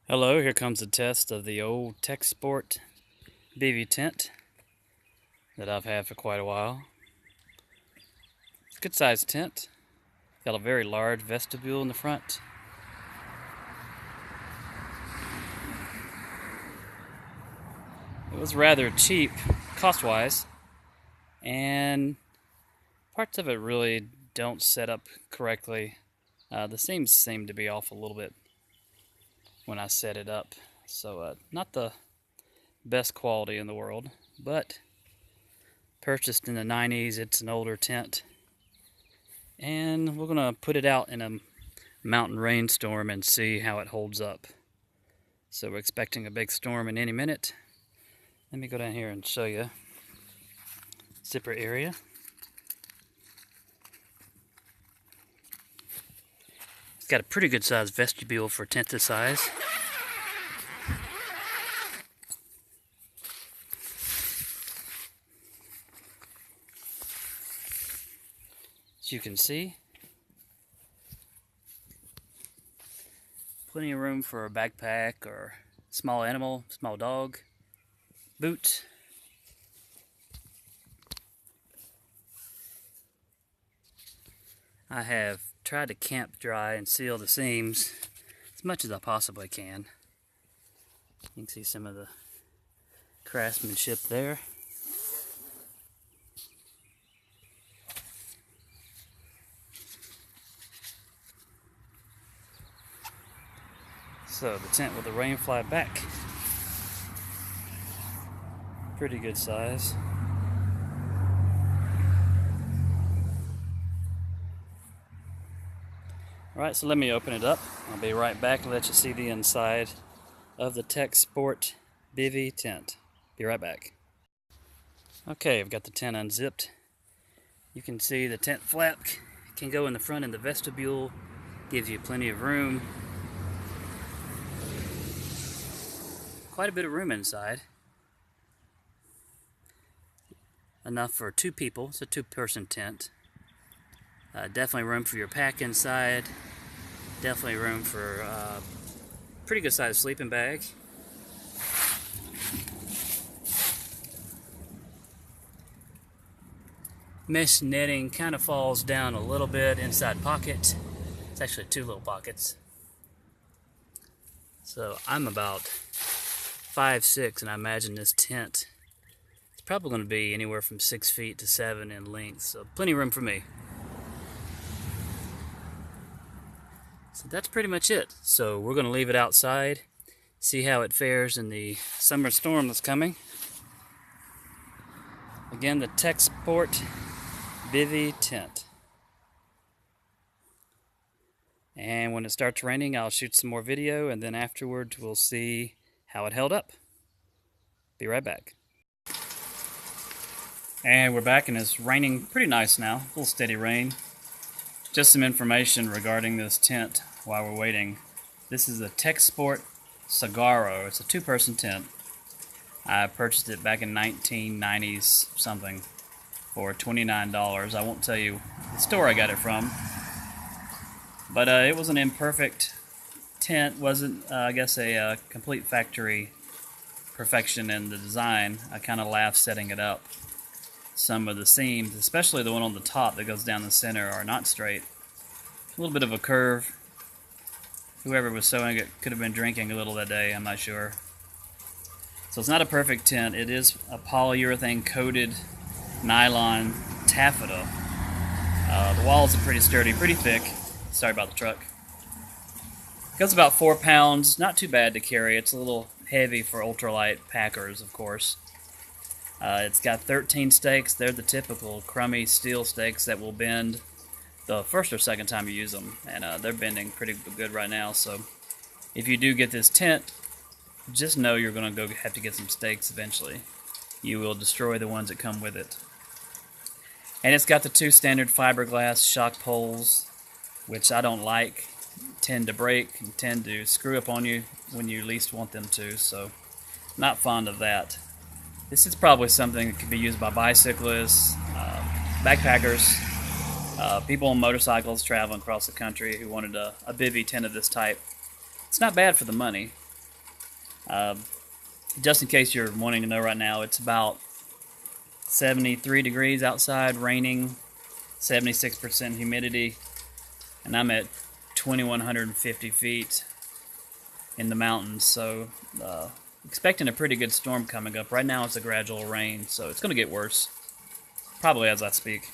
Hello, here comes a test of the old Texsport BV tent that I've had for quite a while. It's a good sized tent. Got a very large vestibule in the front. It was rather cheap cost-wise, and parts of it really don't set up correctly. The seams seem to be off a little bit when I set it up, so not the best quality in the world, but purchased in the 90s. It's an older tent, and we're gonna put it out in a mountain rainstorm and see how it holds up. So we're expecting a big storm in any minute. Let me go down here and show you zipper area. It's got a pretty good sized vestibule for a tent this size. As you can see, plenty of room for a backpack or small animal, small dog, boot. I have tried to camp dry and seal the seams as much as I possibly can. You can see some of the craftsmanship there. So the tent with the rain fly back, pretty good size. Alright, so let me open it up. I'll be right back and let you see the inside of the Texsport bivy tent. Be right back. Okay, I've got the tent unzipped. You can see the tent flap can go in the front in the vestibule, gives you plenty of room. Quite a bit of room inside. Enough for 2 people. It's a 2-person tent. Definitely room for your pack inside. Definitely room for a pretty good sized sleeping bag. Mesh netting kind of falls down a little bit inside pocket. It's actually 2 little pockets. So I'm about 5'6", and I imagine this tent is probably going to be anywhere from 6 feet to 7 in length. So plenty of room for me. So that's pretty much it. So we're going to leave it outside, see how it fares in the summer storm that's coming. Again, the Texsport bivy tent. And when it starts raining, I'll shoot some more video, and then afterwards we'll see how it held up. Be right back. And we're back, and it's raining pretty nice now. A little steady rain. Just some information regarding this tent while we're waiting. This is a Texsport Saguaro. It's a 2-person tent. I purchased it back in 1990s something for $29. I won't tell you the store I got it from, but it was an imperfect tent. Wasn't I guess a complete factory perfection in the design. I kind of laughed setting it up. Some of the seams, especially the one on the top that goes down the center, are not straight. A little bit of a curve. Whoever was sewing it could have been drinking a little that day, I'm not sure. So it's not a perfect tent. It is a polyurethane coated nylon taffeta. The walls are pretty sturdy, pretty thick. Sorry about the truck. It goes about 4 pounds, not too bad to carry. It's a little heavy for ultralight packers, of course. It's got 13 stakes. They're the typical crummy steel stakes that will bend the first or second time you use them, and they're bending pretty good right now. So if you do get this tent, just know you're going to have to get some stakes eventually. You will destroy the ones that come with it. And it's got the 2 standard fiberglass shock poles, which I don't like. Tend to break and tend to screw up on you when you least want them to, so not fond of that. This is probably something that could be used by bicyclists, backpackers, people on motorcycles traveling across the country who wanted a bivy tent of this type. It's not bad for the money. Uh, just in case you're wanting to know right now, it's about 73 degrees outside, raining, 76% humidity, and I'm at 2,150 feet in the mountains, so expecting a pretty good storm coming up. Right now it's a gradual rain, so it's going to get worse, probably as I speak.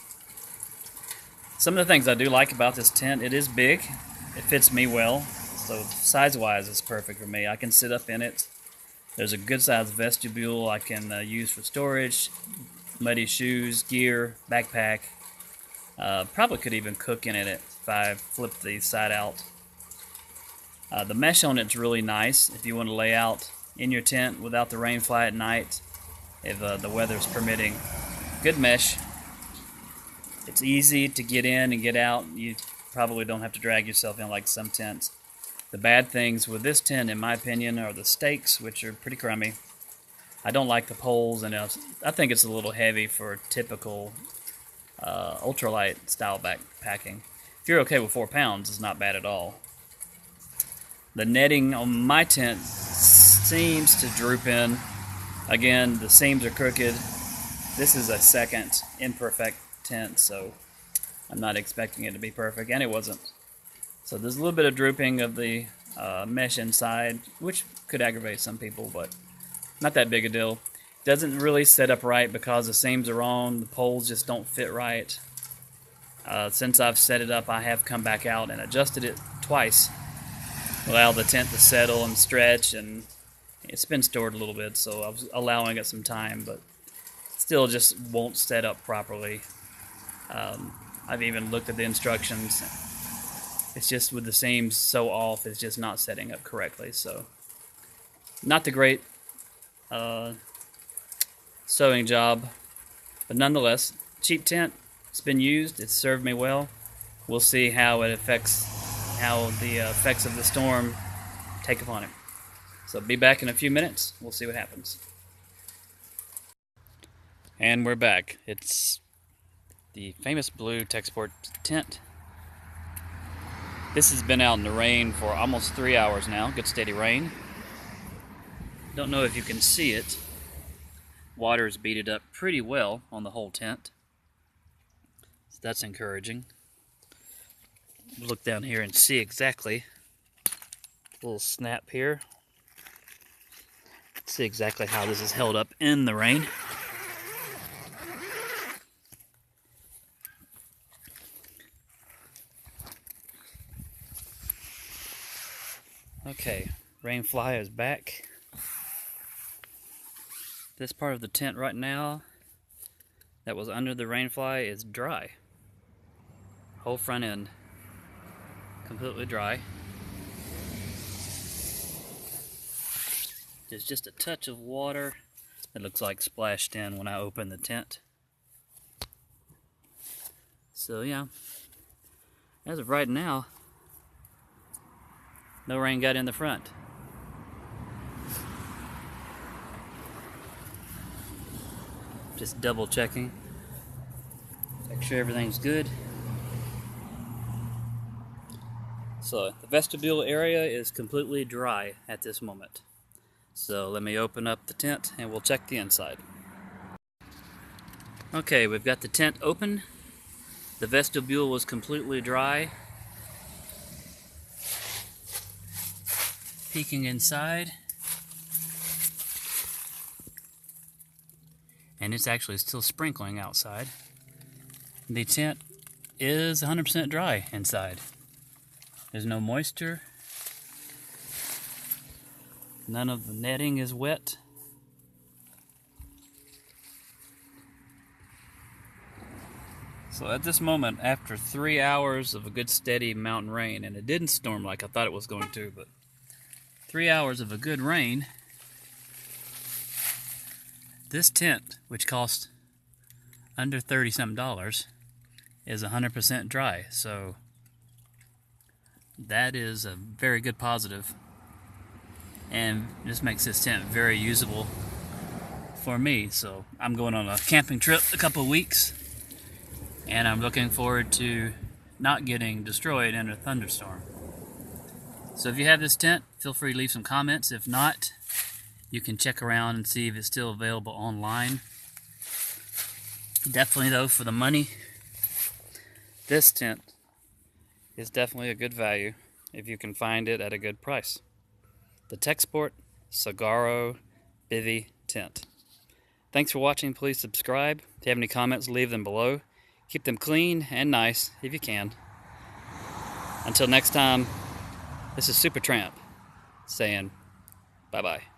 Some of the things I do like about this tent, it is big, it fits me well, so size-wise it's perfect for me. I can sit up in it. There's a good-sized vestibule I can use for storage, muddy shoes, gear, backpack. Probably could even cook in it if I flip the side out. The mesh on it's really nice if you want to lay out in your tent without the rain fly at night, if the weather's permitting. Good mesh. It's easy to get in and get out. You probably don't have to drag yourself in like some tents. The bad things with this tent, in my opinion, are the stakes, which are pretty crummy. I don't like the poles, and I think it's a little heavy for typical ultralight style backpacking. If you're okay with 4 pounds, it's not bad at all. The netting on my tent seems to droop in. Again, the seams are crooked. This is a second imperfect tent, so I'm not expecting it to be perfect, and it wasn't. So there's a little bit of drooping of the mesh inside, which could aggravate some people, but not that big a deal. Doesn't really set up right because the seams are wrong, the poles just don't fit right. Since I've set it up, I have come back out and adjusted it twice. Allow the tent to settle and stretch, and it's been stored a little bit, so I was allowing it some time, but still just won't set up properly. I've even looked at the instructions. It's just with the seams so off, it's just not setting up correctly. So not the great sewing job, but nonetheless, cheap tent. It's been used. It's served me well. We'll see how the effects of the storm take upon it. So be back in a few minutes. We'll see what happens. And we're back. It's the famous blue Texsport tent. This has been out in the rain for almost 3 hours now. Good steady rain. Don't know if you can see it. Water's beaded up pretty well on the whole tent. So that's encouraging. Look down here and see exactly. A little snap here. See exactly how this is held up in the rain. Okay, rainfly is back. This part of the tent right now that was under the rainfly is dry. Whole front end completely dry. There's just a touch of water that looks like splashed in when I opened the tent. So yeah, as of right now, no rain got in the front. Just double checking. Make sure everything's good. So the vestibule area is completely dry at this moment. So let me open up the tent and we'll check the inside. Okay, we've got the tent open. The vestibule was completely dry. Peeking inside, and it's actually still sprinkling outside. The tent is 100% dry inside. There's no moisture. None of the netting is wet. So at this moment, after 3 hours of a good steady mountain rain, and it didn't storm like I thought it was going to, but 3 hours of a good rain, this tent, which cost under $30-some, is 100% dry. So that is a very good positive, and this makes this tent very usable for me. So I'm going on a camping trip a couple of weeks, and I'm looking forward to not getting destroyed in a thunderstorm. So if you have this tent, feel free to leave some comments. If not, You can check around and see if it's still available online. Definitely though, for the money, this tent is definitely a good value if you can find it at a good price. The Texsport Saguaro Bivy Tent. Thanks for watching. Please subscribe. If you have any comments, leave them below. Keep them clean and nice if you can. Until next time, this is Super Tramp saying bye-bye.